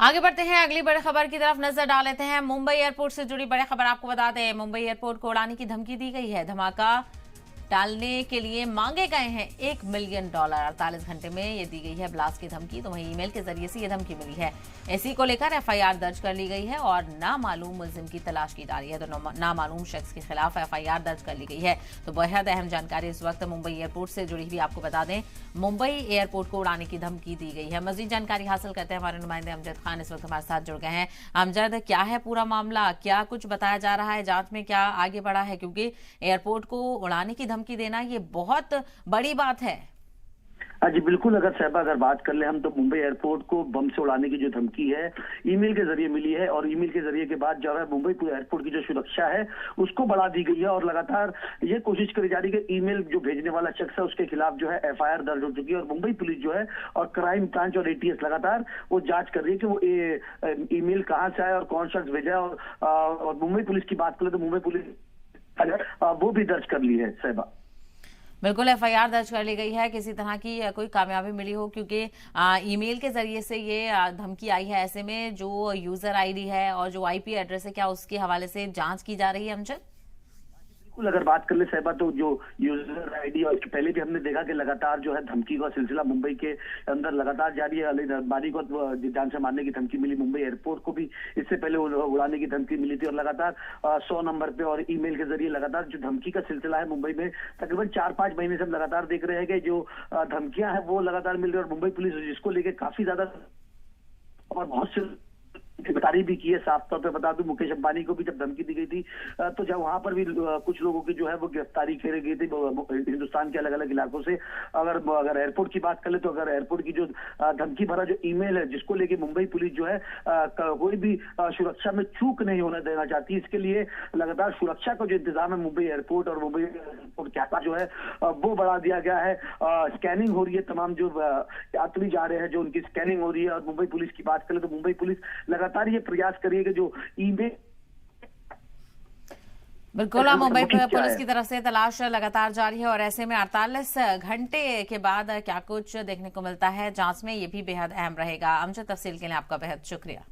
आगे बढ़ते हैं, अगली बड़ी खबर की तरफ नजर डाल लेते हैं। मुंबई एयरपोर्ट से जुड़ी बड़ी खबर आपको बता दें, मुंबई एयरपोर्ट को उड़ाने की धमकी दी गई है। धमाका टालने के लिए मांगे गए हैं $1 मिलियन। 48 घंटे में ये दी गई है ब्लास्ट की धमकी। तो वहीं ईमेल के जरिए से ये धमकी मिली है। इसी को लेकर एफआईआर दर्ज कर ली गई है और नामालूम मुलजिम की तलाश की जा रही है। तो नामालूम शख्स के खिलाफ एफआईआर दर्ज कर ली गई है। तो बेहद अहम जानकारी इस वक्त मुंबई एयरपोर्ट से जुड़ी हुई आपको बता दें, मुंबई एयरपोर्ट को उड़ाने की धमकी दी गई है। मजीद जानकारी हासिल करते हैं, हमारे नुमाइंदे अमजद खान इस वक्त हमारे साथ जुड़ गए हैं। अमजद, क्या है पूरा मामला, क्या कुछ बताया जा रहा है, जांच में क्या आगे बढ़ा है? क्योंकि एयरपोर्ट को उड़ाने की धमकी देना ये बहुत बड़ी बात है। हाँ जी बिल्कुल। अगर साहबा अगर बात कर ले हम, तो मुंबई एयरपोर्ट को बम से उड़ाने की जो धमकी है ईमेल के जरिए मिली है, और ईमेल के जरिए के बाद जो है मुंबई एयरपोर्ट की जो सुरक्षा है उसको बढ़ा दी गई है। और लगातार ये कोशिश करी जा रही है कि ईमेल जो भेजने वाला शख्स है उसके खिलाफ जो है एफआईआर दर्ज हो चुकी है। और मुंबई पुलिस जो है और क्राइम ब्रांच और एटीएस लगातार वो जांच कर रही है कि वो ईमेल कहाँ से आया और कौन शख्स भेजा है। और मुंबई पुलिस की बात करें तो मुंबई पुलिस वो भी दर्ज कर ली है साहबा। बिल्कुल, एफआईआर दर्ज कर ली गई है। किसी तरह की कोई कामयाबी मिली हो, क्योंकि ईमेल के जरिए से ये धमकी आई है। ऐसे में जो यूजर आईडी है और जो आईपी एड्रेस है, क्या उसके हवाले से जांच की जा रही है अमजद? बिल्कुल। अगर बात कर ले साहबा, तो जो यूजर आईडी और इसके पहले भी हमने देखा कि लगातार जो है धमकी का सिलसिला मुंबई के अंदर लगातार जारी है। अली दरबारी को जान से मारने की धमकी मिली, मुंबई एयरपोर्ट को भी इससे पहले उड़ाने की धमकी मिली थी। और लगातार 100 नंबर पे और ईमेल के जरिए लगातार जो धमकी का सिलसिला है मुंबई में तकरीबन 4-5 महीने से हम लगातार देख रहे हैं कि जो धमकियां हैं वो लगातार मिल रही है। और मुंबई पुलिस जिसको लेके काफी ज्यादा और बहुत से गिरफ्तारी भी की है। साफ तौर पे बता दूं, मुकेश अंबानी को भी जब धमकी दी गई थी तो जब वहां पर भी कुछ लोगों की जो है वो गिरफ्तारी की गई थी हिंदुस्तान के अलग अलग इलाकों से। अगर एयरपोर्ट की बात कर ले, तो अगर एयरपोर्ट की जो धमकी भरा जो ईमेल है जिसको लेके मुंबई पुलिस जो है कोई भी सुरक्षा में चूक नहीं होने देना चाहती, इसके लिए लगातार सुरक्षा का जो इंतजाम है मुंबई एयरपोर्ट और मुंबई एयरपोर्ट क्या जो है वो बढ़ा दिया गया है। स्कैनिंग हो रही है, तमाम जो यात्री जा रहे हैं जो उनकी स्कैनिंग हो रही है। और मुंबई पुलिस की बात करें तो मुंबई पुलिस लगातार ये प्रयास करिए कि जो ईमेल बिल्कुल, मुंबई पुलिस की तरफ से तलाश लगातार जारी है। और ऐसे में 48 घंटे के बाद क्या कुछ देखने को मिलता है जांच में, ये भी बेहद अहम रहेगा। अमजद, तफसील के लिए आपका बेहद शुक्रिया।